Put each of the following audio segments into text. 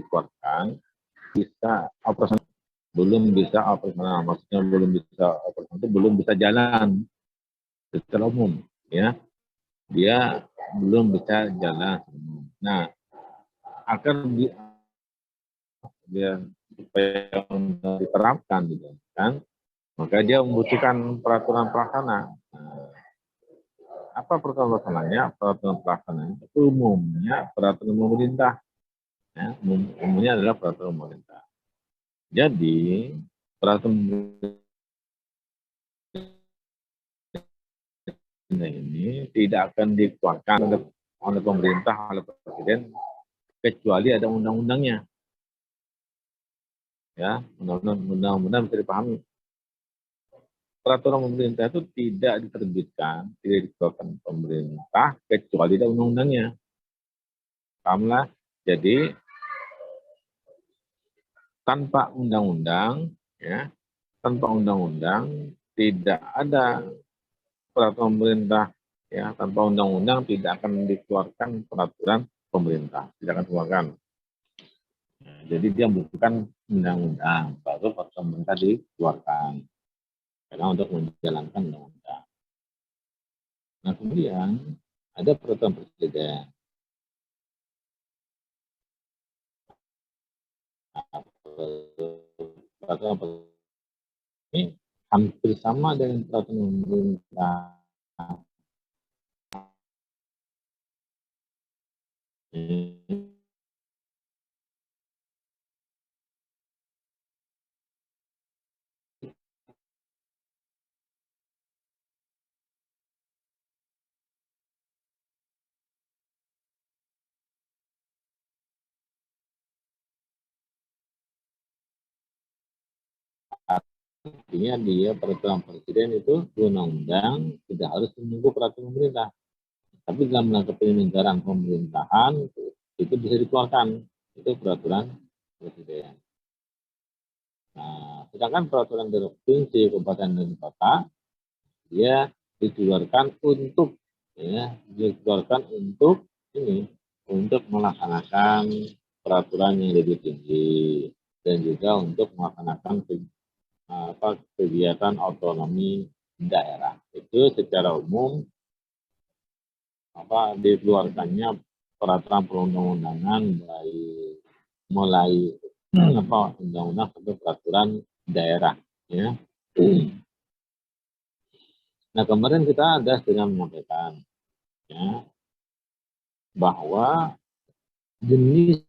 dikeluarkan bisa operasional, belum bisa operasional, maksudnya belum bisa operasional itu belum bisa jalan secara umum, ya, dia belum bisa jalan. Nah, agar dia supaya diterapkan, gitu kan, maka dia membutuhkan peraturan pelaksana. Nah, apa peraturan pelaksananya? Peraturan pelaksananya itu umumnya peraturan pemerintah, ya, umumnya adalah peraturan pemerintah. Jadi peraturan ini tidak akan dikeluarkan oleh pemerintah, oleh presiden, kecuali ada undang-undangnya. Ya, undang-undang bisa dipahami. Peraturan pemerintah itu tidak diterbitkan, tidak dikeluarkan pemerintah kecuali ada undang-undangnya. Pahamlah? Jadi tanpa undang-undang, ya, tanpa undang-undang tidak ada peraturan pemerintah, ya, tanpa undang-undang tidak akan dikeluarkan peraturan pemerintah, tidak akan dikeluarkan. Nah, jadi dia membutuhkan undang-undang baru peraturan pemerintah dikeluarkan karena untuk menjalankan undang-undang. Nah, kemudian ada peraturan presiden. Nah, peraturan ini hampir sama dengan peraturan pemerintah. Artinya dia peraturan presiden itu undang-undang tidak harus menunggu peraturan pemerintah. Tapi dalam rangka penyelenggaraan pemerintahan itu bisa dikeluarkan, itu peraturan presiden. Nah, sedangkan peraturan dari provinsi, kabupaten dan kota dia dikeluarkan untuk, ya, dikeluarkan untuk ini, untuk melaksanakan peraturan yang lebih tinggi dan juga untuk melaksanakan kegiatan otonomi daerah. Itu secara umum dikeluarkannya peraturan perundang-undangan mulai undang-undang sampai peraturan daerah, ya. Nah, kemarin kita ada dengan menyampaikan, ya, bahwa jenis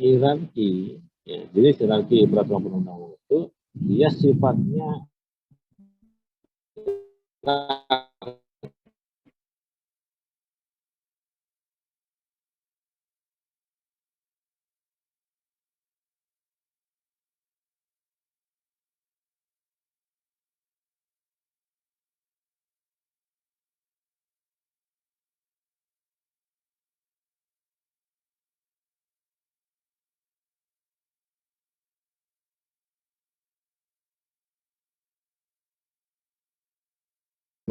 hierarki, ya, jenis hierarki peraturan perundang-undangan itu dia sifatnya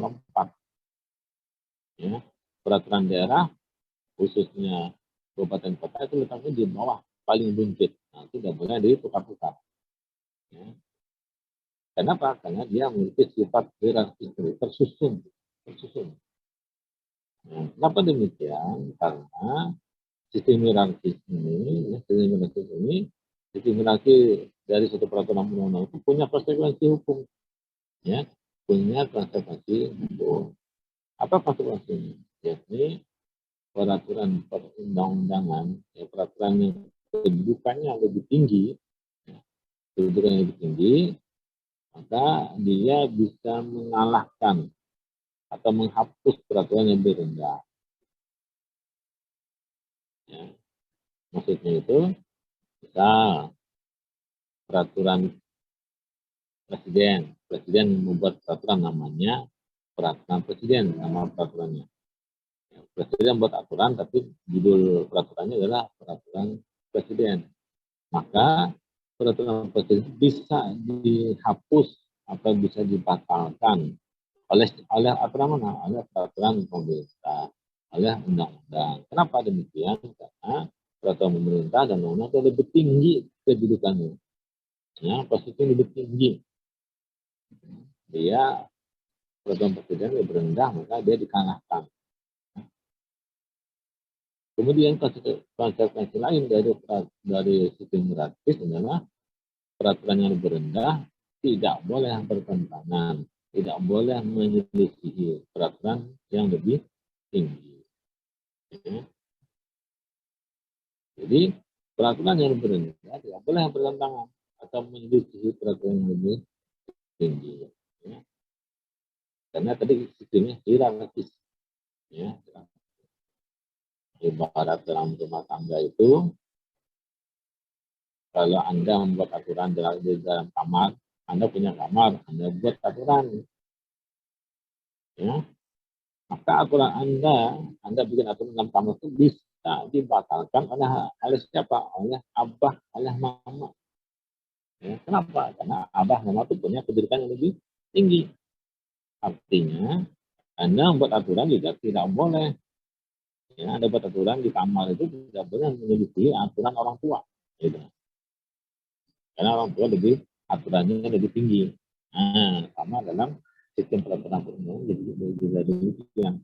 empat, ya. Peraturan daerah khususnya kabupaten kota itu letaknya di bawah paling buncit. Nah, itu tidak boleh ditukar-tukar. Ya. Kenapa? Karena dia memiliki sifat hierarkis tersusun. Nah, kenapa demikian? Karena sistem hierarkis ini, sistem hierarki dari satu peraturan undang-undang itu punya konsekuensi hukum, ya, punya konsekuensi hukum. Apa konsekuensinya? Jadi peraturan perundang-undangan, ya, peraturan yang kedudukannya lebih tinggi, ya, kedudukannya lebih tinggi, maka dia bisa mengalahkan atau menghapus peraturan yang lebih rendah. Ya. Maksudnya itu, misal peraturan presiden membuat peraturan namanya peraturan presiden, nama peraturannya. Ya, presiden buat aturan, tapi judul peraturannya adalah peraturan presiden. Maka peraturan presiden bisa dihapus atau bisa dibatalkan oleh aturan mana? Oleh peraturan pemerintah, oleh undang-undang. Kenapa demikian? Karena peraturan pemerintah dan undang-undang itu lebih tinggi kedudukannya. Ya, posisinya lebih tinggi. Dia peraturan presiden lebih rendah, maka dia dikalahkan. Kemudian konsekuensi lain dari sistem hierarkis adalah peraturan yang lebih rendah tidak boleh bertentangan, tidak boleh menyelisihi peraturan yang lebih tinggi. Ya. Jadi peraturan yang lebih rendah tidak boleh bertentangan atau menyelisihi peraturan yang lebih tinggi. Ya. Karena tadi sistemnya hierarkis. Ya. Ibarat dalam rumah tangga itu, kalau Anda membuat aturan di dalam kamar, Anda punya kamar, Anda buat aturan. Ya. Maka aturan Anda bikin aturan dalam kamar itu bisa dibatalkan oleh siapa? Oleh abah, oleh mama. Ya. Kenapa? Karena abah, mama itu punya kedudukan yang lebih tinggi. Artinya, Anda membuat aturan juga tidak boleh. Ya, Anda buat aturan di kamar itu tidak boleh menyelisihi aturan orang tua. Gitu. Karena orang tua aturannya lebih tinggi. Nah, sama dalam sistem peraturan umum juga demikian.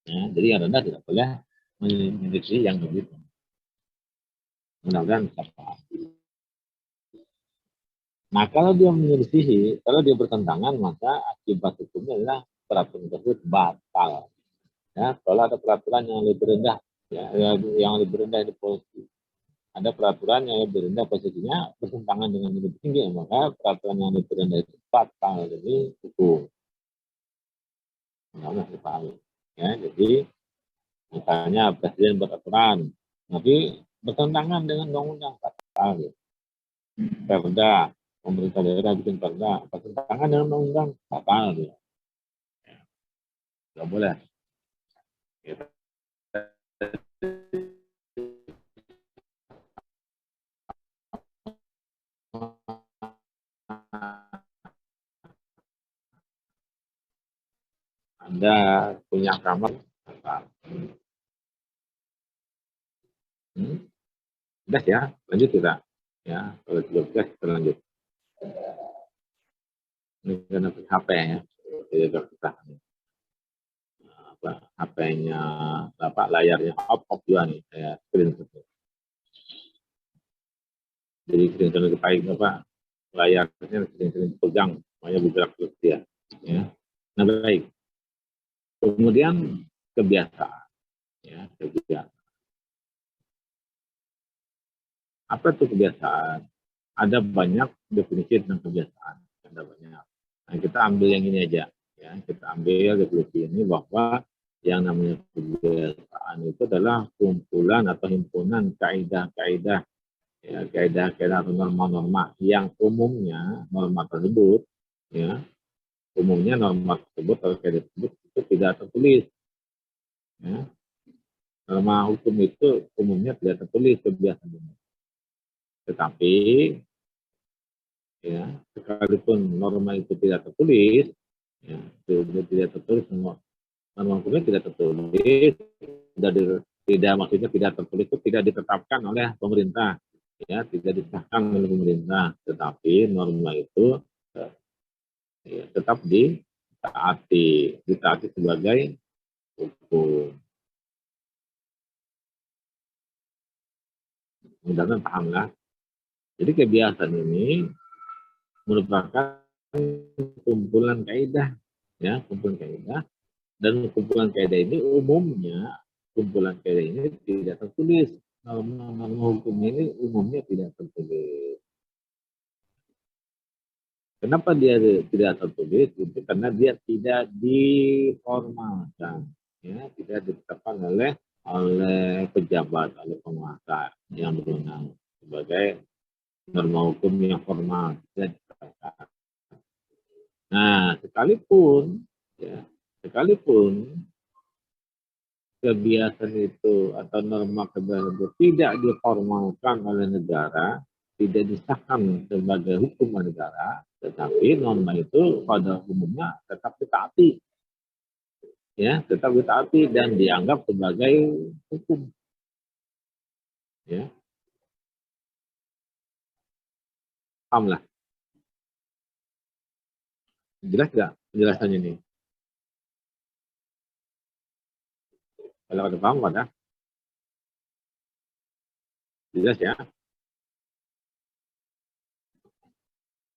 Ya, jadi yang rendah tidak boleh menyelisihi yang lebih tinggi. Mudah-mudahan bisa paham. Nah, kalau dia menyelisihi, kalau dia bertentangan, maka akibat hukumnya adalah peraturan tersebut batal. Ya, kalau ada peraturan yang lebih rendah, ya, yang lebih rendah di posisi, ada peraturan yang lebih rendah posisinya bertentangan dengan yang lebih tinggi, maka peraturan yang lebih rendah itu batal jadi hukum. Nah, dipahami. Ya, jadi misalnya presiden beraturan, tapi bertentangan dengan undang-undang batal. Gitu. Perda, pemerintah daerah bikin perda, bertentangan dengan undang-undang batal. Gitu. Tidak boleh. Gitu. Anda punya kamar, udah ya, lanjut kita. Ya, kalau sudah kita lanjut. Ini karena HP ya, tidak kita HP-nya, layarnya off juga nih, saya screen. Jadi sering-sering kepaik layarnya sering-sering pegang, makanya bergerak terus dia. Ya. Nah baik. Kemudian kebiasaan, ya kebiasaan. Apa itu kebiasaan? Ada banyak definisi tentang kebiasaan. Ada banyak. Nah, kita ambil yang ini aja. Ya, kita ambil definisi ini bahwa yang namanya kebiasaan itu adalah kumpulan atau himpunan kaidah-kaidah, ya, kaidah-kaidah atau norma-norma yang umumnya norma tersebut, ya, umumnya norma tersebut atau kaidah tersebut itu tidak tertulis. Ya. Norma hukum itu umumnya tidak tertulis kebiasaan ini. Tetapi ya sekalipun norma itu tidak tertulis, ya, tidak tertulis, norma hukumnya tidak tertulis, tidak maksudnya tidak tertulis itu tidak ditetapkan oleh pemerintah, ya tidak disahkan oleh pemerintah, tetapi norma itu ya, tetap ditaati sebagai hukum. Mudah-mudahan paham lah. Jadi kebiasaan ini merupakan kumpulan kaidah, ya kumpulan kaidah, dan kumpulan kaidah ini umumnya kumpulan kaidah ini tidak tertulis, norma hukum ini umumnya tidak tertulis. Kenapa dia tidak tertulis? Itu karena dia tidak diformalkan, ya tidak ditetapkan oleh pejabat, oleh penguasa yang berwenang sebagai norma hukum yang formal. Nah, sekalipun kebiasaan itu atau norma kebiasaan itu tidak diformalkan oleh negara, tidak disahkan sebagai hukum negara, tetapi norma itu pada umumnya tetap ditaati, ya, tetap ditaati dan dianggap sebagai hukum. Ya, paham lah. Jelas nggak penjelasannya ini? Kalau ada paham, ada jelas ya.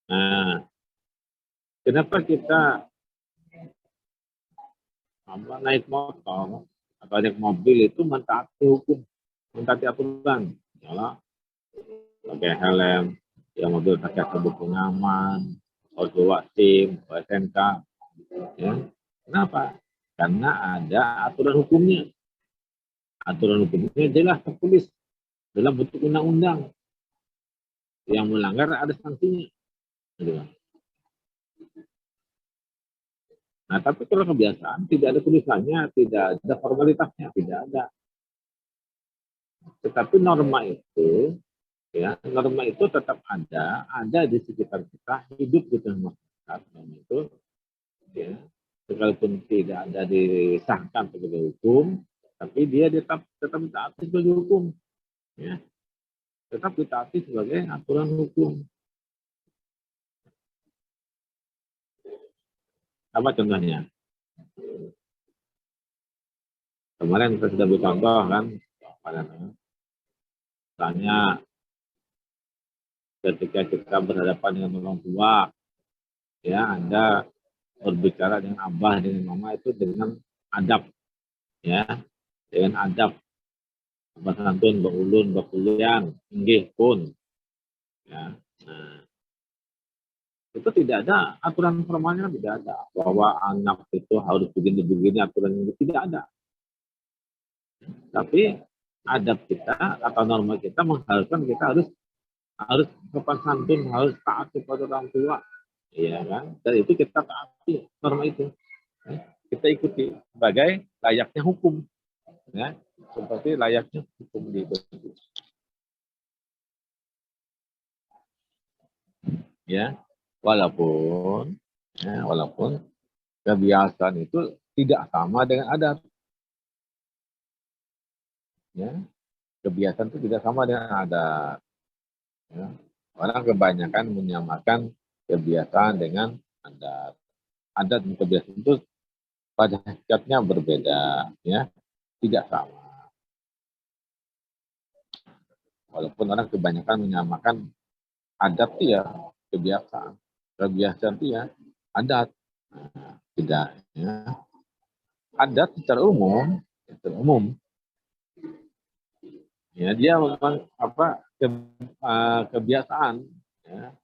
Nah, kenapa kita naik motor atau naik mobil itu mentaati hukum, mentaati aturan? Misalnya pakai helm, ya mobil pakai sabuk pengaman, harus bawa SIM, bawa SNK. Ya. Kenapa? Karena ada aturan hukumnya. Aturan hukumnya jelas tertulis dalam bentuk undang-undang. Yang melanggar ada sanksinya. Gitu. Nah, tapi kalau kebiasaan tidak ada tulisannya, tidak ada formalitasnya, tidak ada. Tetapi norma itu, ya, norma itu tetap ada di sekitar kita, hidup di tengah masyarakat. Norma itu, ya, sekalipun tidak ada disahkan sebagai hukum, tapi dia tetap ditaati sebagai hukum, ya, tetap ditaati sebagai aturan hukum. Apa contohnya? Kemarin kita sudah bercontoh kan, misalnya ketika kita berhadapan dengan orang tua, ya Anda berbicara dengan abah, dengan mama itu dengan adab, ya, dengan adab, santun, berulun, berkulian, inggih pun, ya. Nah, itu tidak ada aturan formalnya, tidak ada bahwa anak itu harus begini-begini aturan itu tidak ada. Tapi adab kita atau norma kita mengharuskan kita harus sopan santun, harus taat kepada orang tua, ya kan? Dan itu kita taati norma itu, ya. Kita ikuti sebagai layaknya hukum, ya, seperti layaknya hukum di Indonesia. Ya, walaupun kebiasaan itu tidak sama dengan adat, ya, kebiasaan itu tidak sama dengan adat, ya. Orang kebanyakan menyamakan kebiasaan dengan adat. Adat dan kebiasaan itu pada hakikatnya berbeda, ya, tidak sama. Walaupun orang kebanyakan menyamakan adat itu ya kebiasaan, kebiasaan itu ya adat. Nah, tidak, ya. Adat secara umum, ya dia memang kebiasaan, ya,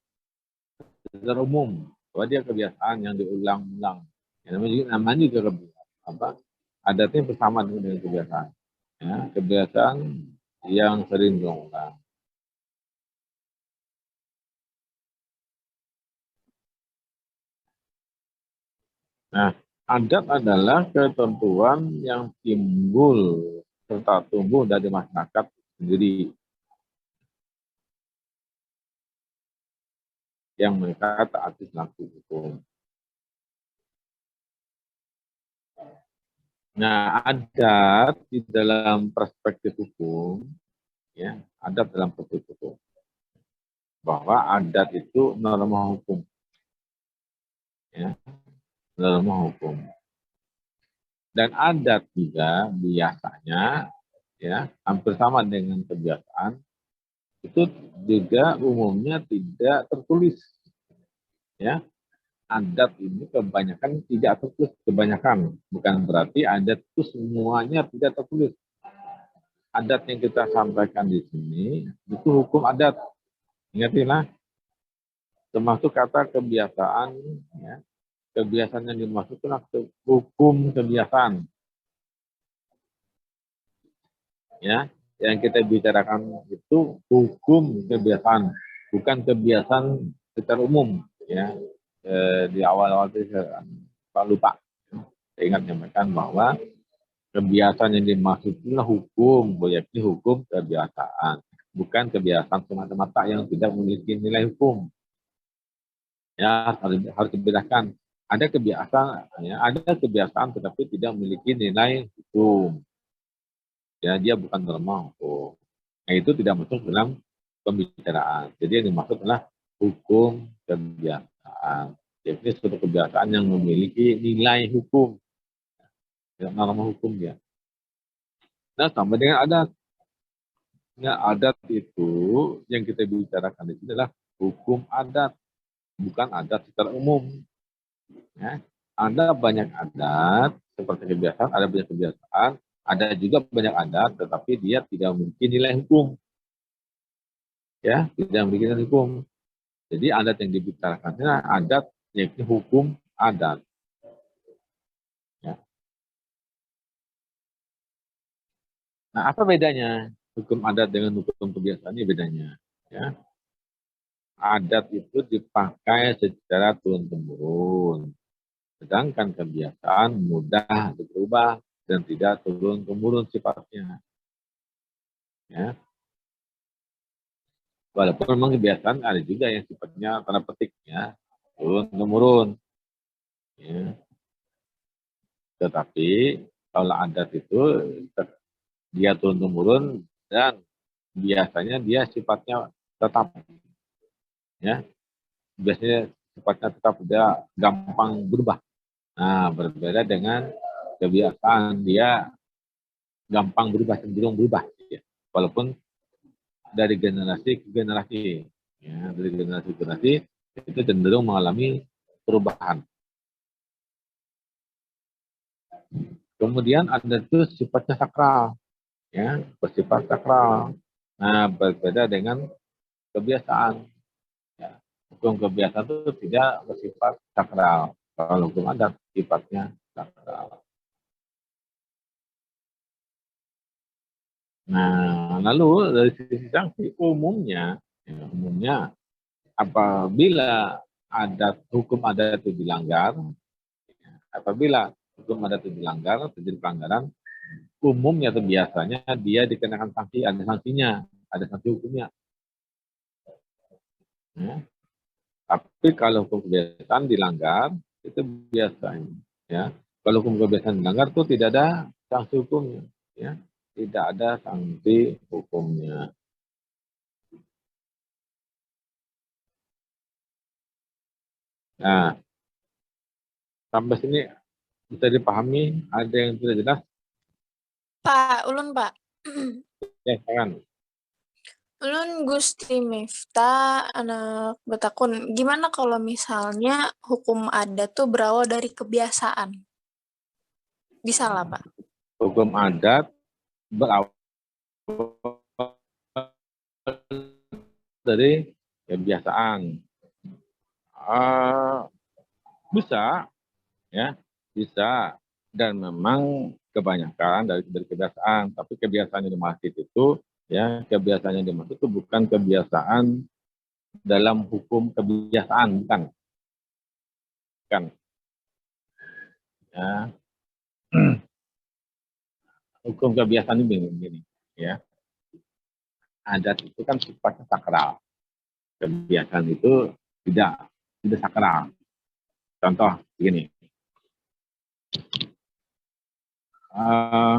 secara umum bahwa dia kebiasaan yang diulang-ulang. Ya, namanya juga adatnya bersama dengan kebiasaan. Ya, kebiasaan yang sering diulang. Nah, adat adalah ketentuan yang timbul serta tumbuh dari masyarakat sendiri yang mereka taati selaku hukum. Nah, adat di dalam perspektif hukum, ya, adat dalam perspektif hukum, bahwa adat itu norma hukum, ya, norma hukum. Dan adat juga biasanya, ya, hampir sama dengan kebiasaan, itu juga umumnya tidak tertulis, ya. Adat ini kebanyakan tidak tertulis, kebanyakan, bukan berarti adat itu semuanya tidak tertulis. Adat yang kita sampaikan di sini itu hukum adat. Ingatinlah, termasuk kata kebiasaan, ya. Kebiasaan yang dimaksud itulah hukum kebiasaan, ya. Yang kita bicarakan itu hukum kebiasaan, bukan kebiasaan secara umum, ya. Di awal-awal itu saya lupa. Saya ingat menyampaikan bahwa kebiasaan yang dimaksud itulah hukum, yakni hukum kebiasaan, bukan kebiasaan semata-mata yang tidak memiliki nilai hukum. Ya, harus dibedakan. Ada kebiasaan, ya, ada kebiasaan tetapi tidak memiliki nilai hukum. Ya, dia bukan norma hukum. Nah, itu tidak masuk dalam pembicaraan. Jadi yang dimaksud adalah hukum kebiasaan. Jadi suatu kebiasaan yang memiliki nilai hukum, norma hukum ya. Nah, sama dengan adat. Nah, adat itu yang kita bicarakan di sini adalah hukum adat, bukan adat secara umum. Ya. Ada banyak adat seperti kebiasaan, ada banyak kebiasaan, ada juga banyak adat, tetapi dia tidak memiliki nilai hukum, ya, tidak memiliki nilai hukum. Jadi adat yang dibicarakannya adat yaitu hukum adat. Ya. Nah, apa bedanya hukum adat dengan hukum kebiasaan? Ini bedanya. Ya. Adat itu dipakai secara turun-temurun, sedangkan kebiasaan mudah berubah dan tidak turun-temurun sifatnya. Ya. Walaupun memang kebiasaan ada juga yang sifatnya tanda petik ya, turun-temurun. Ya. Tetapi kalau adat itu dia turun-temurun dan biasanya dia sifatnya tetap ya, biasanya sifatnya tetap dia gampang berubah. Nah, berbeda dengan kebiasaan dia gampang berubah, cenderung berubah ya. Walaupun dari generasi ke generasi ya, dari generasi ke generasi itu cenderung mengalami perubahan. Kemudian ada itu sifatnya sakral ya, bersifat sakral. Nah, berbeda dengan kebiasaan. Ya. Hukum kebiasaan itu tidak bersifat sakral. Kalau hukum adat sifatnya sakral. Nah, lalu dari sisi sanksi umumnya, ya, umumnya apabila hukum adat itu dilanggar, apabila hukum adat itu dilanggar, terjadi pelanggaran, umumnya atau biasanya dia dikenakan sanksi, ada sanksinya, ada sanksi hukumnya. Ya. Tapi kalau hukum kebiasaan dilanggar, itu biasanya. Ya. Kalau hukum kebiasaan dilanggar itu tidak ada sanksi hukumnya. Ya. Tidak ada sanksi hukumnya. Nah, sampai sini bisa dipahami, ada yang tidak jelas? Pak, ulun Pak. Ya, kan? Ulun Gusti Miftah, anak Betakun. Gimana kalau misalnya hukum adat tuh berawal dari kebiasaan? Bisa lah, Pak. Hukum adat berawal dari kebiasaan. Uh, bisa, ya, bisa. Dan memang kebanyakan dari kebiasaan. Tapi kebiasaan yang dimaksud itu, ya, kebiasaan yang dimaksud itu bukan kebiasaan dalam hukum kebiasaan, bukan. Bukan. Ya. Hukum kebiasaan ini begini, ya. Adat itu kan sifatnya sakral. Kebiasaan itu tidak sakral. Contoh begini, uh,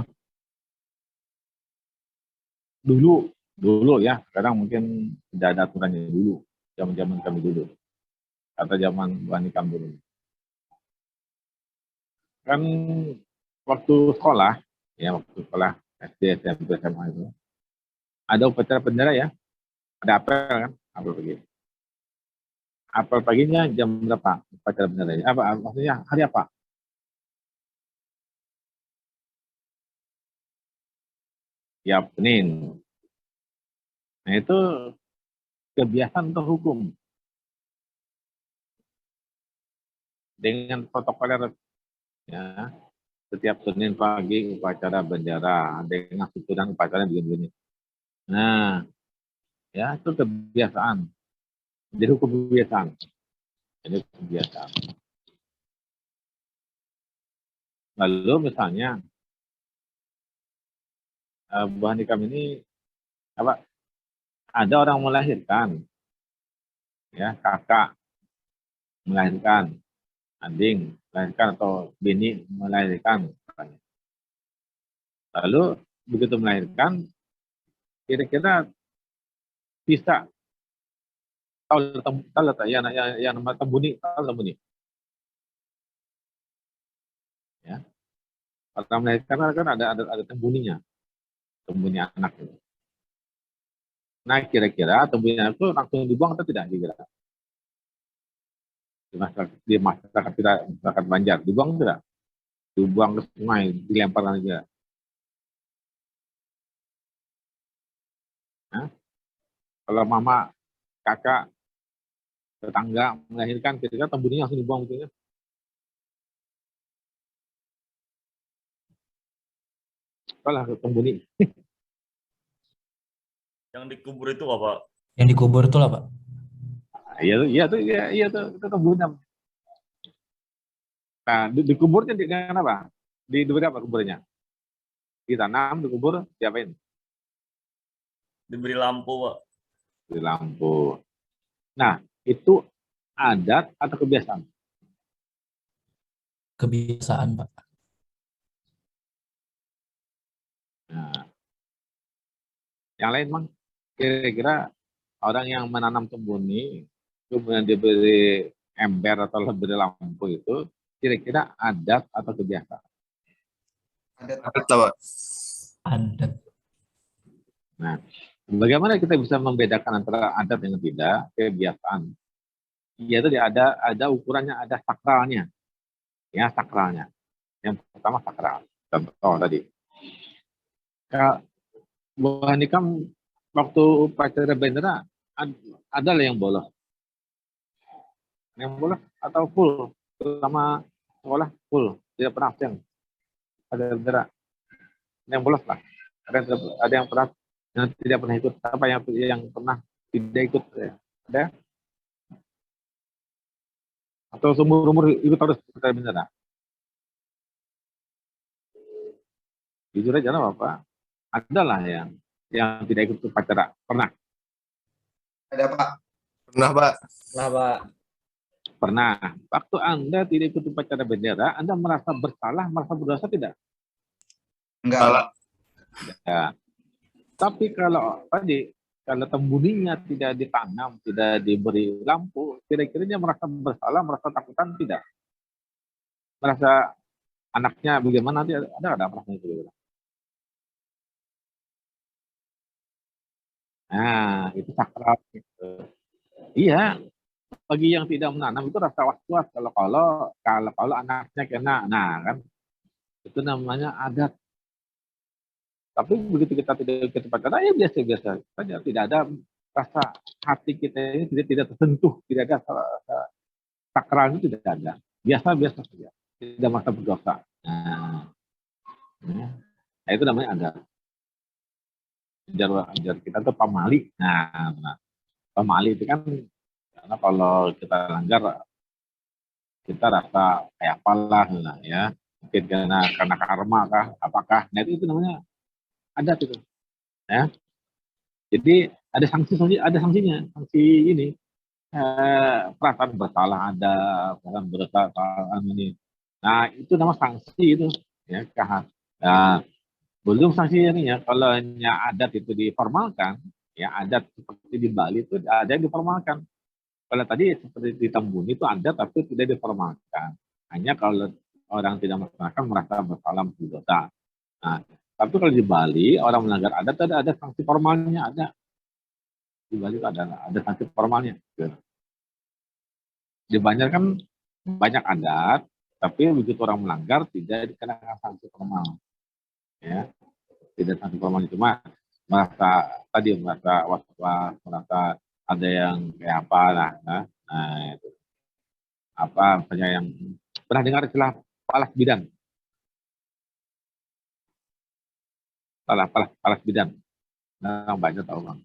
dulu dulu ya, sekarang mungkin tidak ada aturannya dulu, zaman kami dulu atau zaman Bani kami dulu. Kan waktu sekolah, ya waktu sekolah SD, SMP, SMA itu ada upacara bendera ya, ada apel kan, apel pagi. Apel paginya jam berapa? Upacara bendera apa? Maksudnya hari apa? Ya Senin. Nah itu kebiasaan untuk hukum dengan protokoler ya. Setiap Senin pagi upacara bendera dengan susunan upacara begini-begini. Nah, ya itu kebiasaan. Jadi hukum kebiasaan. Jadi kebiasaan. Lalu misalnya Bu Hanikam ini apa? Ada orang melahirkan, ya kakak melahirkan, adik melahirkan atau bini melahirkan. Lalu begitu melahirkan kira-kira bisa tahu tak yang nama tembuni, tahu tembuni? Ya, pertama melahirkan kan ada tembuninya, tembuni anak itu. Nah, kira-kira tembuni anak itu langsung dibuang atau tidak? Kira di masyarakat kita, masyarakat Banjar, dibuang tidak? Dibuang ke sungai, dilemparkan aja. Nah, kalau mama, kakak, tetangga melahirkan, kira-kira tembuninya langsung dibuang gitu ya? Kalau tembuni. Yang dikubur itu apa? Yang dikubur itu lah, Pak. Iya tuh, itu tembuni. Nah, dikuburnya dengan apa? Diberi apa kuburnya? Ditanam, dikubur, diapain? Diberi lampu, Pak. Di lampu. Nah, itu adat atau kebiasaan? Kebiasaan, Pak. Nah, yang lain, Bang, kira-kira orang yang menanam tembuni, kemudian diberi ember atau diberi lampu itu, kira-kira adat atau kebiasaan? Adat, Pak. Adat. Nah, bagaimana kita bisa membedakan antara adat dengan tidak, kebiasaan? Yaitu ada ukurannya, ada sakralnya. Ya, sakralnya. Yang pertama sakral. Contoh tadi. Bahwa ini kan waktu upacara bendera ada lah yang bolos. Yang bolos atau full, terutama sekolah full, tidak pernah absen. Ada bendera. Yang bolos lah. Ada yang pernah yang tidak pernah ikut, apa yang pernah tidak ikut, ada? Atau seumur-umur ikut terus upacara bendera? Jujur aja lah Bapak, ada lah yang tidak ikut upacara, pernah? Ada, Pak. Pernah, Pak. Nah, Pak. Pernah. Waktu Anda tidak ikut upacara bendera, Anda merasa bersalah, merasa berdosa tidak? Enggak, Pak. Ya. Tapi kalau tembuninya tidak ditanam, tidak diberi lampu, kira-kiranya merasa bersalah, merasa takutan tidak? Merasa anaknya bagaimana? Nanti ada perasaan itu? Nah, itu sakral. Gitu. Iya, bagi yang tidak menanam itu rasa was-was kalau anaknya kena, nah kan itu namanya adat. Tapi begitu kita tidak ikut upacara, ya biasa-biasa saja, tidak ada rasa hati kita ini tidak tersentuh, tidak ada sakral itu tidak ada, biasa-biasa saja, tidak merasa berdosa. Nah, itu namanya adat. Ajar kita tuh pamali. Nah, pamali itu kan karena kalau kita langgar kita rasa kayak apalah ya, mungkin karena karma kah apakah, nah itu namanya adat itu ya. Jadi ada sanksinya, sanksi ini, perasaan bersalah ada, perasaan bersalah ini, nah itu nama sanksi itu ya. Nah, belum sanksi ini ya, kalau hanya adat itu diformalkan ya, adat seperti di Bali itu ada yang diformalkan. Kalau tadi seperti di Tambuni itu ada tapi tidak diformalkan. Hanya kalau orang tidak melaksanakan merasa bersalah berdosa. Nah, tapi kalau di Bali orang melanggar adat ada sanksi formalnya, ada. Di Bali itu ada sanksi formalnya. Di Banjar kan banyak adat, tapi begitu orang melanggar tidak dikenakan sanksi formal. Ya, tidak sanksi formal, cuma merasa was-was, merasa ada yang kayak apa lah, nah itu apa misalnya yang pernah dengar istilah palas bidan, palas bidan, nah banyak tahu Bang,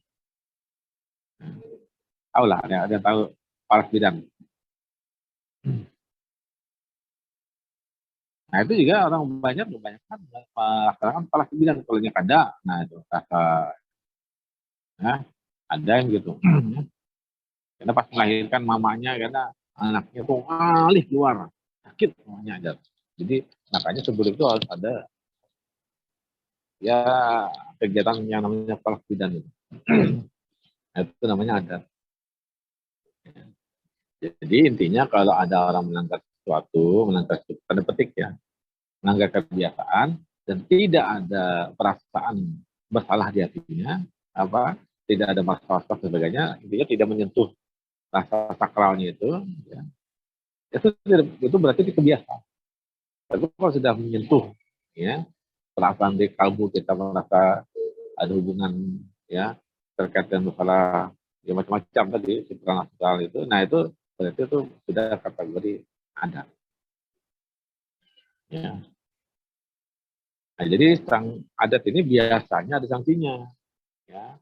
tahu lah, ada yang tahu palas bidan. Nah itu juga orang banyak kan melaksanakan palas bidan kalau ada, nah itu rasa nah, ada yang gitu. Karena pas melahirkan mamanya, karena anaknya tuh alih keluar sakit mamanya aja. Jadi makanya sebelum itu harus ada ya kegiatan yang namanya balas bidan itu. Nah, itu namanya adat. Jadi intinya kalau ada orang melanggar sesuatu, melanggar tanda petik ya, melanggar kebiasaan dan tidak ada perasaan bersalah di hatinya, tidak ada masalah dan sebagainya, intinya tidak menyentuh rasa sakralnya itu, ya, itu berarti itu kebiasaan. Tapi kalau sudah menyentuh, ya, perasaan di kalbu kita merasa ada hubungan, ya, terkait dengan masalah ya macam-macam tadi supranatural itu, nah itu berarti itu sudah kategori adat. Ya. Nah, jadi adat ini biasanya ada sanksinya, ya.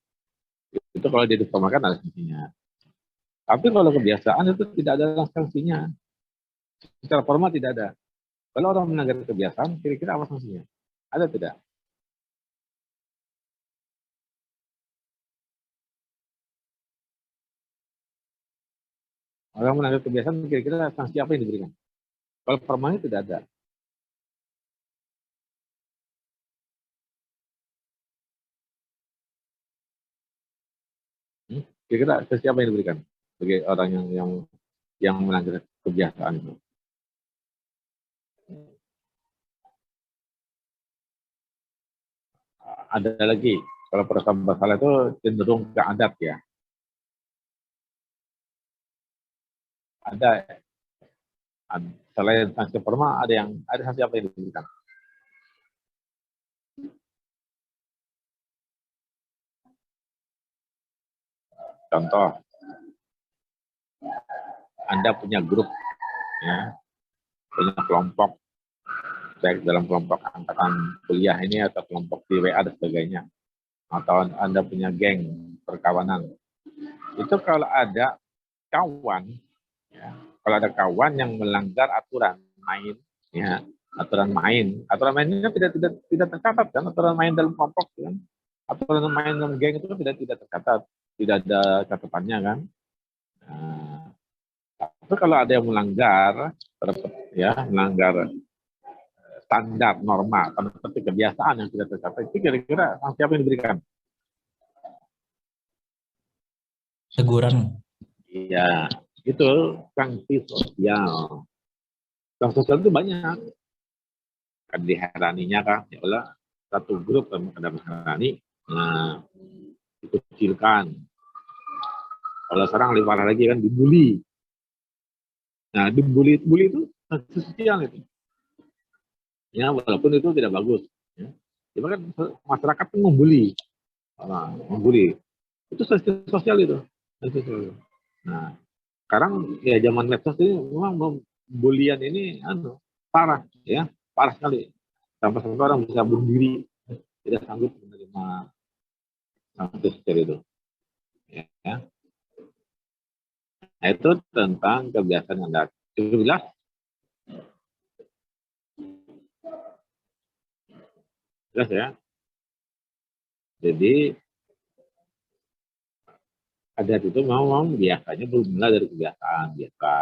Itu kalau didiformalkan ada sanksinya. Tapi kalau kebiasaan itu tidak ada sanksinya. Secara formal tidak ada. Kalau orang melanggar kebiasaan, kira-kira apa sanksinya? Ada tidak? Orang melanggar kebiasaan, kira-kira sanksi apa yang diberikan? Kalau formalnya tidak ada. Kira-kira sanksi apa yang diberikan bagi orang yang melanggar kebiasaan itu? Ada lagi, kalau perasaan bersalah itu cenderung ke adat ya. Ada selain sanksi formal, ada sanksi apa yang diberikan? Contoh, Anda punya grup, ya, punya kelompok, baik dalam kelompok angkatan kuliah ini atau kelompok di WA dan sebagainya, atau Anda punya geng perkawanan. Itu kalau ada kawan, ya, kalau ada kawan yang melanggar aturan main, ya, aturan mainnya tidak tercatat kan, aturan main dalam kelompok kan, aturan main dalam geng itu tidak tercatat, tidak ada catatannya kan. Nah, tapi kalau ada yang melanggar, ya, melanggar standar norma, seperti kebiasaan yang tidak tercapai, itu kira-kira sanksi apa yang diberikan? Teguran. Iya, itu sanksi sosial. Sanksi sosial itu banyak. Kan diheraninya kan, ya Allah, satu grup ada mengherani, nah, dikucilkan. Kalau sekarang lebih parah lagi kan dibully. Nah, dibully itu sanksi sosial itu. Ya, walaupun itu tidak bagus. Ya. Cuma kan masyarakat itu membuli. Itu sanksi sosial itu. Nah, sekarang ya zaman medsos ini memang bulian ini parah, ya, parah sekali. Sampai orang bisa bunuh diri, tidak sanggup menerima sanksi sosial itu. Ya. Nah, itu tentang kebiasaan Anda. Cukup jelas? Jelas ya? Jadi adat itu memang biasanya bermula dari kebiasaan biasa.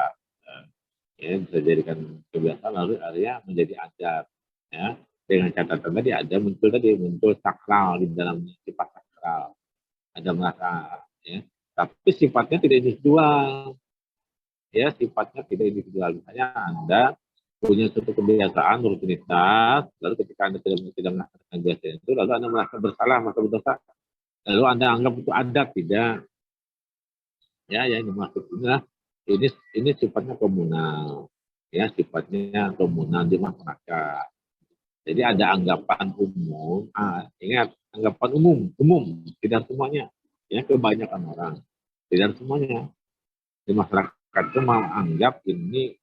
Ya, bisa jadikan kebiasaan lalu akhirnya menjadi adat. Ya. Dengan catatan tadi ada muncul sakral di dalam sifat sakral. Ada merasa, ya. Tapi sifatnya tidak individual. Ya, sifatnya tidak individual. Misalnya Anda punya suatu kebiasaan, rutinitas, lalu ketika Anda tidak melakukan kebiasaan itu, lalu Anda merasa bersalah, merasa berdosa, lalu Anda anggap itu adat, tidak. Ya, yang dimaksud ini sifatnya komunal, ya, sifatnya komunal di masyarakat. Jadi ada anggapan umum, ingat, anggapan umum, tidak semuanya, ya, kebanyakan orang, tidak semuanya di masyarakat itu menganggap ini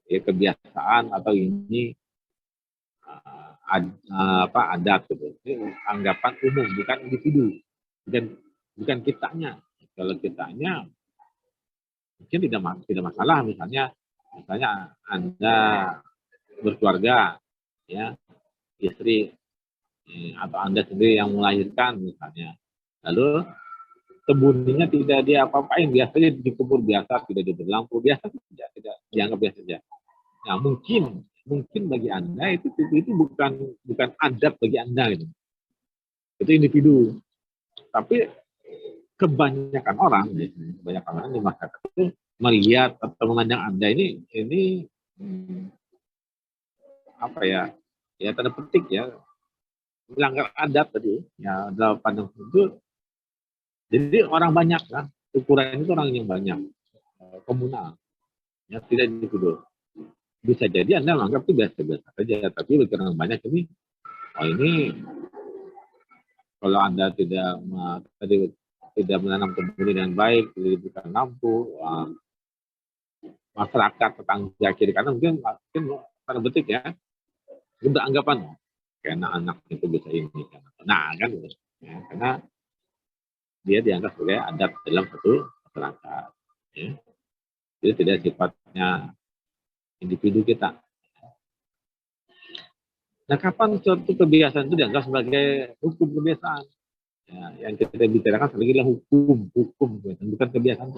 ya kebiasaan atau ini adat gitu. Ini anggapan umum, bukan individu, bukan kitanya. Kalau kitanya mungkin tidak masalah, misalnya Anda berkeluarga, ya, istri atau Anda sendiri yang melahirkan misalnya, lalu kebunnya tidak dia apa-apain, biasanya dikubur biasa, tidak diberi lampu biasa, tidak dianggap biasa saja. Nah, mungkin mungkin bagi Anda itu bukan adat bagi Anda gitu. Itu individu. Tapi kebanyakan orang di masyarakat itu melihat atau memandang Anda ini apa ya tanda petik ya melanggar adat tadi ya dalam pandang itu. Jadi orang banyak kan, ukuran itu orang yang banyak, komunal, ya tidak individu. Bisa jadi Anda menganggap itu biasa-biasa saja, tapi karena banyak ini, ini kalau Anda tidak menanam kebun dengan baik, tidak diberikan lampu, masyarakat tetangga kiri kanan mungkin tanda petik ya, sudah anggapan karena anak itu bisa ini, nah kan, ya, karena dia dianggap sebagai adat dalam satu masyarakat. Ya. Jadi tidak sifatnya individu kita. Nah, kapan suatu kebiasaan itu dianggap sebagai hukum kebiasaan? Ya, yang kita bicarakan sekali lagi adalah hukum, bukan kebiasaan.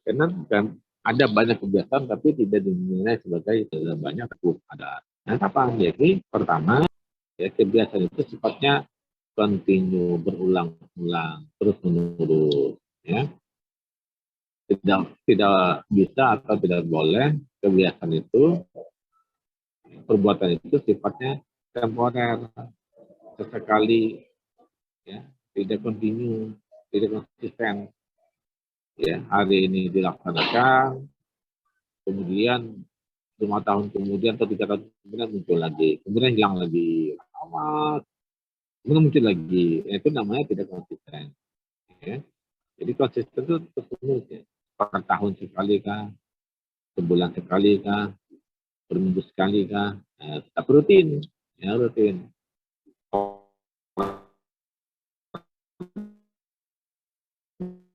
Karena kan ada banyak kebiasaan tapi tidak dinilai sebagai banyak hukum ada. Nah, kapan? Jadi pertama ya kebiasaan itu sifatnya continue, berulang-ulang, terus-menerus, ya. Tidak bisa atau tidak boleh kebiasaan itu, perbuatan itu sifatnya temporer, sesekali, ya, tidak continue, tidak konsisten. Ya, hari ini dilaksanakan, kemudian 5 tahun kemudian atau 3 tahun kemudian muncul lagi, kemudian hilang lagi, lama, kemudian muncul lagi, itu namanya tidak konsisten. Ya. Jadi konsisten itu terus ya. Per tahun sekali kah, sebulan sekali kah, per minggu sekali kah, tetap rutin, ya rutin.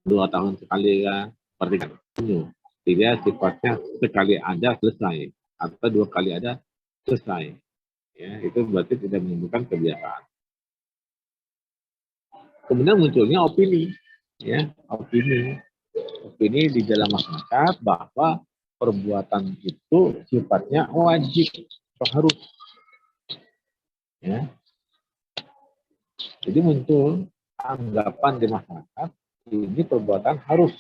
2 tahun sekali kah, per 3 tahun. Tidak sifatnya sekali ada selesai atau 2 kali ada selesai. Ya, itu berarti tidak menimbulkan kebiasaan. Kemudian munculnya opini, ya opini di dalam masyarakat bahwa perbuatan itu sifatnya wajib atau harus, ya. Jadi muncul anggapan di masyarakat ini perbuatan harus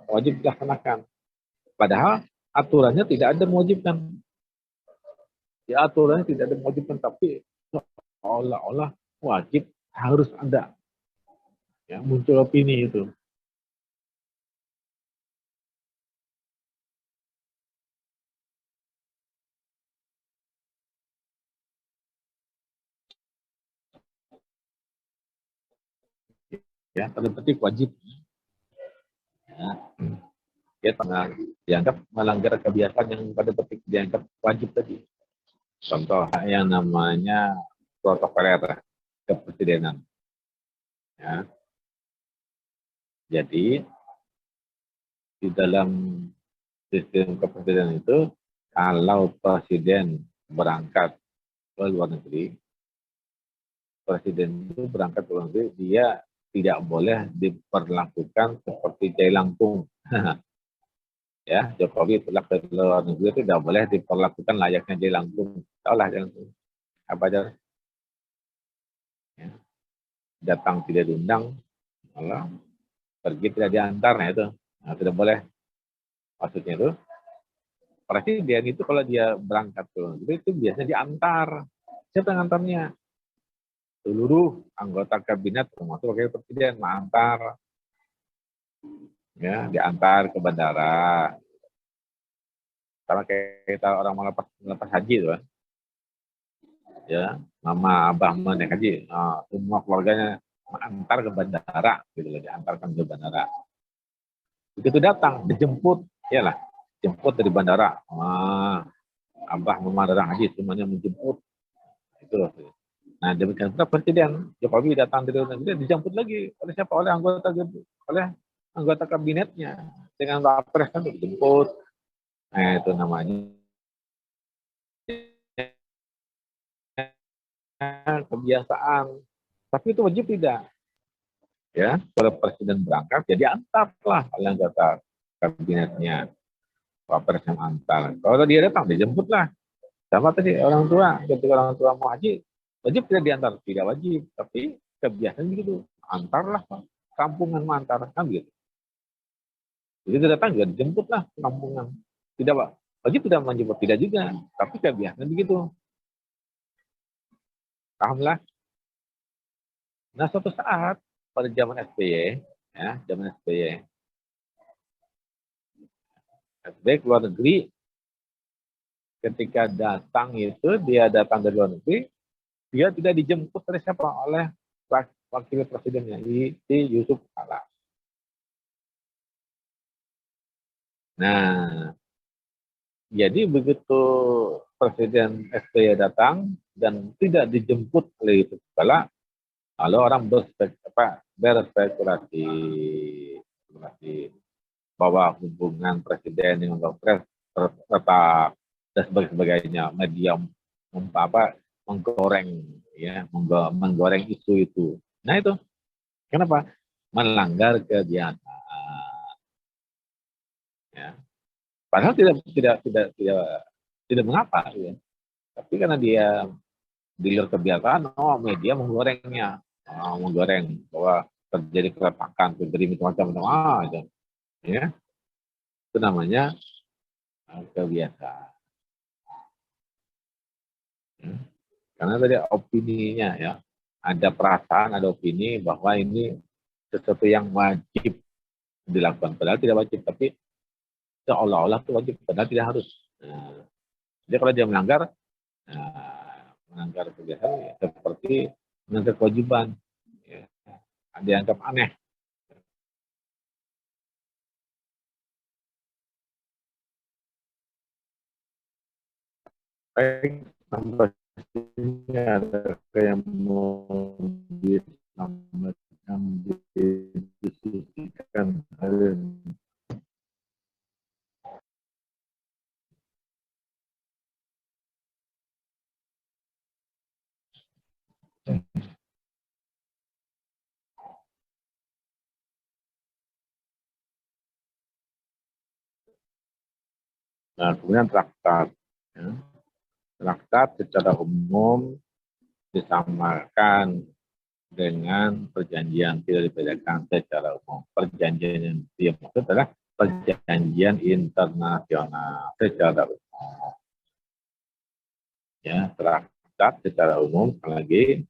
wajib dilaksanakan, padahal aturannya tidak ada mewajibkan. Ya aturannya tidak ada mewajibkan, tapi seolah-olah wajib harus ada. Ya, muncul opini itu. Ya, tanda petik wajib. Ya, dia tengah dianggap melanggar kebiasaan yang pada petik dianggap wajib tadi. Contoh yang namanya protokoler kepresidenan. Ya. Jadi di dalam sistem kepresidenan itu, kalau presiden berangkat ke luar negeri, presiden itu berangkat ke luar negeri, dia tidak boleh diperlakukan seperti jailangkung. Ya, Jokowi pulang ke luar negeri itu tidak boleh diperlakukan layaknya jailangkung. Tahu lah jailangkung. Apa aja? Ya. Datang tidak diundang, malah pergi tidak diantar, nah itu. Nah, tidak boleh. Maksudnya itu, presiden itu kalau dia berangkat ke luar negeri itu biasanya diantar. Siapa yang antarnya? Seluruh anggota kabinet termasuk wakil presiden mengantar, ya diantar ke bandara. Sama kayak kita orang melepas haji tuh, ya mama abah naik haji, semua keluarganya mengantar ke bandara, gitu loh, diantarkan ke bandara. Begitu datang, dijemput, ya lah, jemput dari bandara, abah mama datang haji semuanya menjemput, itu loh. Nah, demikian pula presiden Jokowi datang dari luar negeri dijemput lagi oleh siapa? Oleh anggota kabinetnya dengan wapres kan dijemput. Nah, itu namanya kebiasaan. Tapi itu wajib tidak. Ya, kalau presiden berangkat, jadi antarlah oleh anggota kabinetnya, Pak Presiden antar. Kalau dia datang, dijemputlah. Sama tadi orang tua, ketika orang tua mau haji, wajib tidak diantar, tidak wajib, tapi kebiasaan begitu, antarlah Pak. Kampungan mengantar, kan gitu. Jadi dia datang juga dijemputlah ke kampungan. Tidak Pak, wajib tidak menjemput, tidak juga, tapi kebiasaan begitu. Pahamlah. Nah, suatu saat pada zaman SBY, ya, zaman SBY keluar negeri, ketika datang itu, dia datang dari luar negeri, dia tidak dijemput oleh siapa? Oleh wakil presidennya, Yusuf Kala. Nah, jadi begitu Presiden SBY datang dan tidak dijemput oleh Yusuf Kala, lalu orang berspekulasi bahwa hubungan presiden dengan wapres retak dan sebagainya, media menggoreng ya, menggoreng isu itu. Nah itu kenapa? Melanggar kebiasaan. Ya. Padahal tidak mengapa ya. Tapi karena dia di luar kebiasaan, media menggorengnya, menggoreng bahwa terjadi keretakan, terjadi macam-macam, gitu. Ya, itu namanya kebiasaan. Ya. Karena tadi opininya ya, ada perasaan, ada opini bahwa ini sesuatu yang wajib dilakukan, padahal tidak wajib, tapi seolah-olah itu wajib, padahal tidak harus. Nah, jadi kalau dia melanggar kebiasaan ya, seperti melanggar kewajiban, ya, dianggap aneh. Baik, sampai sini ada yang mau didiskusikan hari ini. Nah, kemudian traktat. Ya. Traktat secara umum disamakan dengan perjanjian, tidak dibedakan secara umum. Perjanjian yang dimaksud adalah perjanjian internasional secara umum. Ya, traktat secara umum, sekali lagi,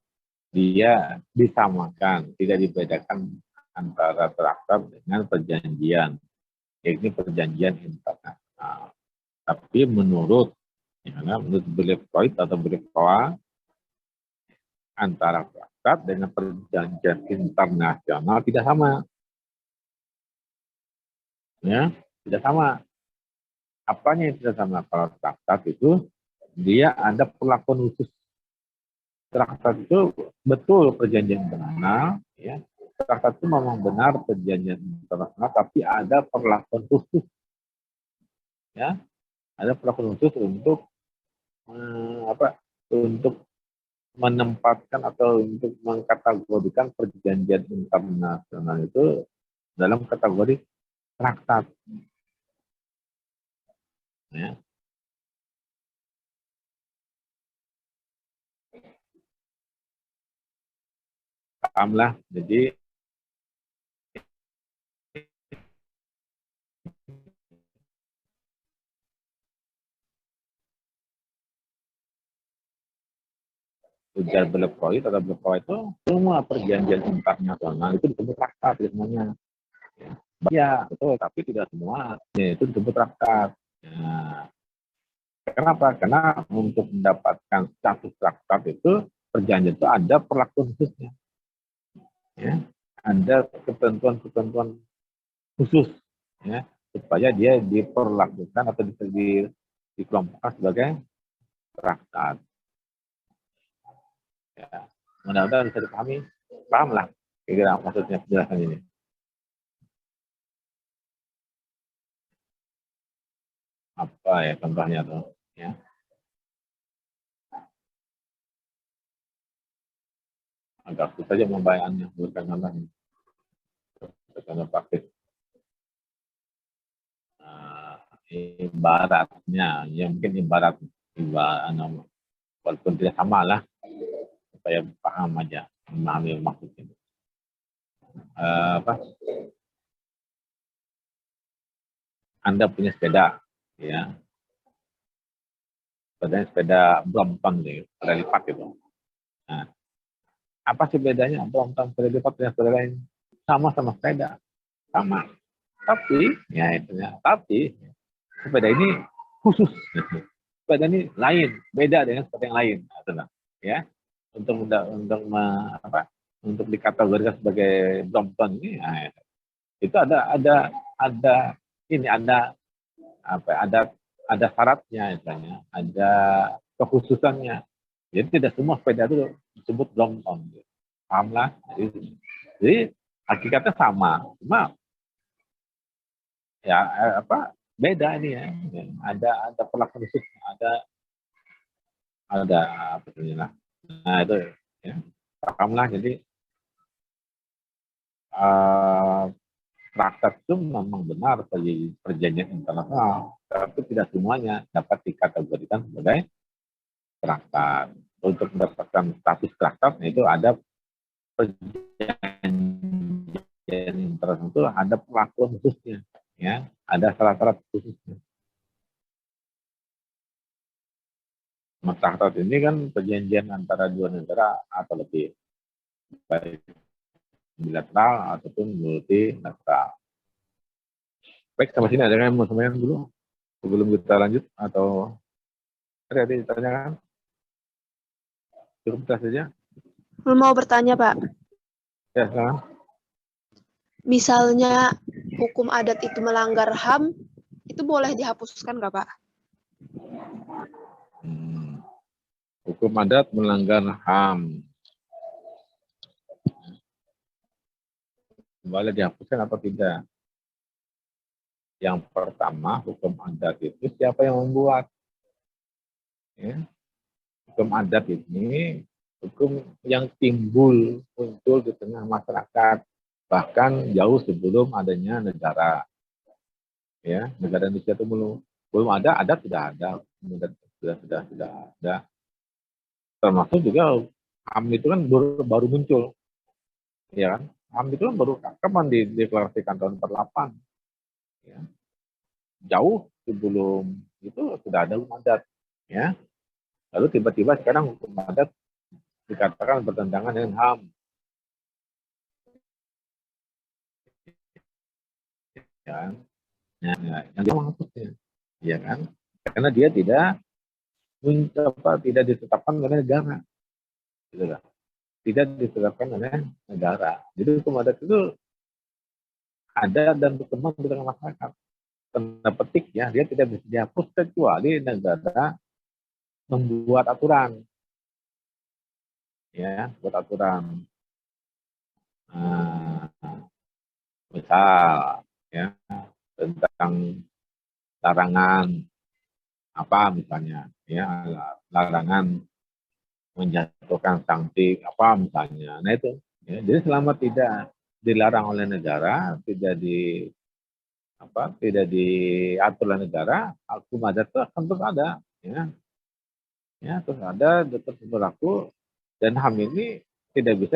dia disamakan, tidak dibedakan antara traktat dengan perjanjian. Ini perjanjian internasional. Tapi menurut Philip Freud atau Philip Koa, antara traktat dengan perjanjian internasional tidak sama. Ya, tidak sama. Apanya yang tidak sama? Kalau traktat itu dia ada perlakuan khusus. Traktat itu betul perjanjian internasional, ya. Traktat itu memang benar perjanjian internasional, tapi ada perlakuan khusus, ya. Ada perlakuan khusus untuk untuk menempatkan atau untuk mengkategorikan perjanjian internasional itu dalam kategori traktat. Ya. Pahamlah, jadi ujar Philip Freud atau Philip Freud itu semua perjanjian internasional itu disebut traktat semuanya. Ya, betul, tapi tidak semua. Ya, itu disebut traktat. Ya. Kenapa? Karena untuk mendapatkan status traktat itu perjanjian itu ada perlakuan khususnya. Ya. Ada ketentuan-ketentuan khusus, ya, supaya dia diperlakukan atau dikelompokkan sebagai traktat. Ya. Mudah-mudahan bisa dipahami, pahamlah kira-kira maksudnya penjelasan ini. Apa ya contohnya tuh? Ya. agak susah saja membayarnya berkaitan dengan praktik. Ibaratnya, ya mungkin ibarat walaupun tidak sama lah, supaya paham aja, memahami maksudnya. Anda punya sepeda, ya, sepeda Brompton nih, sepeda lipat gitu. Nah, apa sih bedanya Brompton sepeda lipat dengan sepeda lain? Sama-sama sepeda, sama. Tapi, ya itunya, tapi sepeda ini khusus. Sepeda ini lain, beda dengan sepeda yang lain, ya. Untuk dikategorikan sebagai Brompton ini, nah, itu ada syaratnya, misalnya, ada kekhususannya. Jadi tidak semua sepeda itu disebut Brompton. Paham lah? Jadi hakikatnya sama, cuma ya beda ini ya. Ada perlakuan khusus, ada apa namanya. Nah itu ya. Paham lah. Jadi traktat itu memang benar sebagai perjanjian internasional, tapi tidak semuanya dapat dikategorikan sebagai traktat. Untuk mendapatkan status traktat itu ada perjanjian internasional, itu ada perlakuan khususnya, ya, ada syarat-syarat khususnya. Traktat ini kan perjanjian antara dua negara atau lebih, baik bilateral ataupun multilateral. Baik, sampai sini ada yang mau sampaikan dulu sebelum kita lanjut, atau ada ditanyakan? Cukup kita saja. Mau bertanya, Pak. Ya, sekarang. Misalnya hukum adat itu melanggar HAM, itu boleh dihapuskan nggak, Pak? Hukum adat melanggar HAM. Boleh dihapuskan atau tidak? Yang pertama, hukum adat itu siapa yang membuat? Ya. Hukum adat ini hukum yang muncul di tengah masyarakat, bahkan jauh sebelum adanya negara. Ya, negara Indonesia itu belum ada, adat sudah ada, sudah ada. Termasuk juga HAM itu kan baru muncul, ya kan? HAM itu kan baru kapan dideklarasikan tahun 48, ya. Jauh sebelum itu sudah ada hukum adat, ya. Lalu tiba-tiba sekarang hukum adat dikatakan bertentangan dengan HAM. Ya kan? Nah, yang dia menghapusnya, ya kan? Karena dia tidak ditetapkan oleh negara, gitu lah. Tidak ditetapkan oleh negara. Jadi hukum adat itu ada dan berkembang di tengah masyarakat. Tanda petik ya, dia tidak bisa dihapus kecuali negara membuat aturan, ya, buat aturan. Misal ya tentang larangan apa misalnya, ya, larangan menjatuhkan sanksi apa misalnya. Nah itu, ya, jadi selama tidak dilarang oleh negara, tidak diatur oleh negara, hukum adat itu akan terus ada, ya terus ada, terus berlaku, dan HAM ini tidak bisa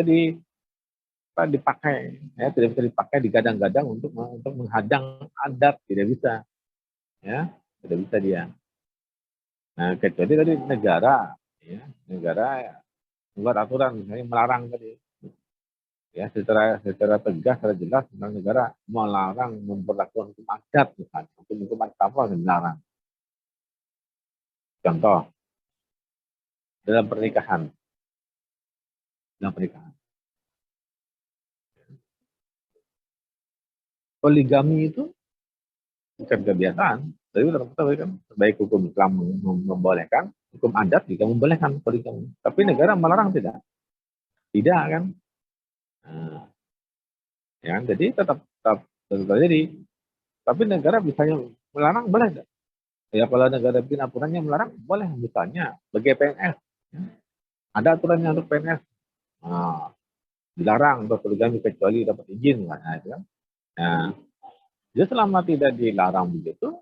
dipakai, ya, tidak bisa dipakai digadang-gadang untuk menghadang adat, tidak bisa, ya, tidak bisa dia. Nah kecuali tadi negara, ya, negara membuat aturan misalnya melarang tadi, ya, secara tegas, secara jelas tentang negara melarang memperlakukan hukum adat misalnya, hukum adat apa yang dilarang. Contoh dalam pernikahan, poligami itu bukan kebiasaan, tapi kan baik hukum Islam membolehkan, hukum adat juga membolehkan poligami, tapi negara melarang tidak kan? Nah, ya, jadi tetap terjadi. Tapi negara misalnya melarang boleh tidak? Ya kalau negara bikin aturannya melarang boleh, misalnya bagi PNS, ya. Ada aturannya untuk PNS. Nah, dilarang berpoligami kecuali dapat izin, nah, itu kan. Nah, jadi selama tidak dilarang begitu,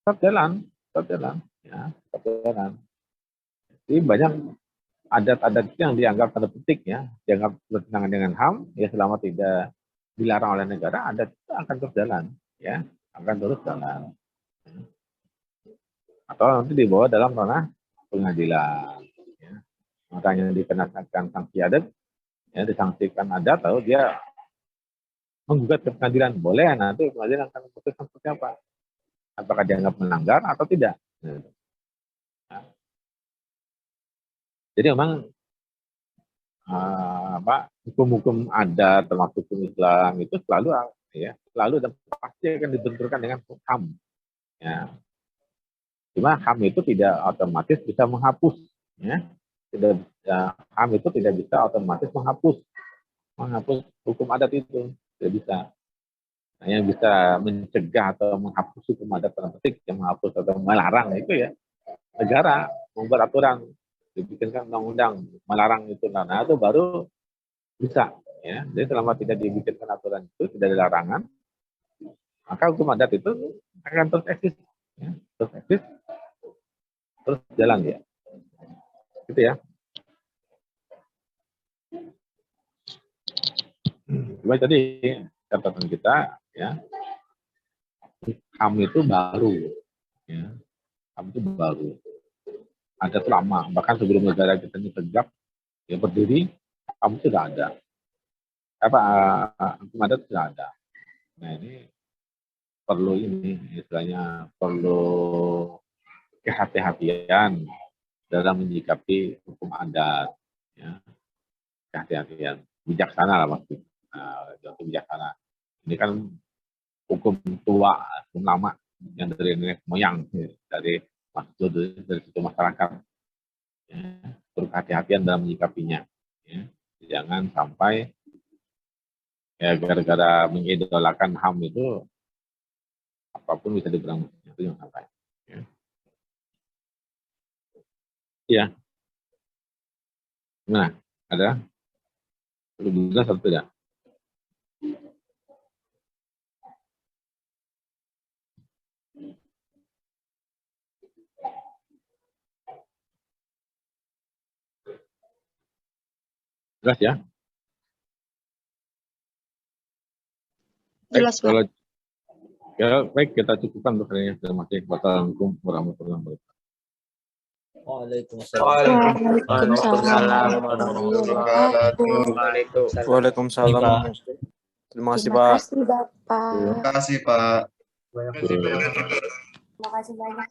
tetap jalan, ya, tetap jalan. Jadi banyak adat-adat yang dianggap tanda petik ya, dianggap bertentangan dengan HAM, ya selama tidak dilarang oleh negara, adat itu akan terus jalan, ya, akan terus jalan. Atau nanti dibawa dalam ranah pengadilan. Ya. Makanya dikenakan sanksi adat, ya, disangsikan adat, lalu dia menggugat ke pengadilan, boleh, nanti pengadilan akan memutuskan seperti apa, apakah dianggap melanggar atau tidak. Nah. Jadi memang hukum-hukum adat termasuk hukum Islam itu selalu dan pasti akan dibenturkan dengan HAM. Ya. Cuma HAM itu tidak otomatis bisa menghapus, ya. HAM itu tidak bisa otomatis menghapus hukum adat itu, tidak bisa. Nah, yang bisa mencegah atau menghapus hukum adat tanda petik, yang menghapus atau melarang itu ya negara membuat aturan, dibikinkan undang-undang melarang itu, nah itu baru bisa, ya. Jadi selama tidak dibikinkan aturan itu, tidak ada larangan, maka hukum adat itu akan terus eksis, ya. Terus jalan ya, gitu ya. Cuma tadi catatan kita, ya, HAM itu baru, ya, HAM itu baru. Ada lama, bahkan sebelum negara kita ini tegak, ya berdiri, HAM sudah ada. Hukum adat sudah ada. Nah ini perlu istilahnya perlu kehati-hatian dalam menyikapi hukum adat, ya. Kehati-hatian, bijaksana lah maksudnya, bijaksana. Ini kan hukum tua, hukum lama yang dari nenek moyang, dari situ masyarakat. Ya, perlu kehati-hatian dalam menyikapinya. Ya. Jangan sampai ya gara-gara mengidolakan HAM itu apapun bisa diberangus, itu yang sampai. Ya. Ya. Nah, ada? Perlu jelas atau tidak? Jelas ya? Jelas, Pak. Kalau ya, baik, kita cukupkan untuk hari ini. Terima kasih. Wassalamualaikum warahmatullahi wabarakatuh. Waalaikumsalam. Terima kasih, Pak. Terima kasih, Pak. Terima kasih banyak.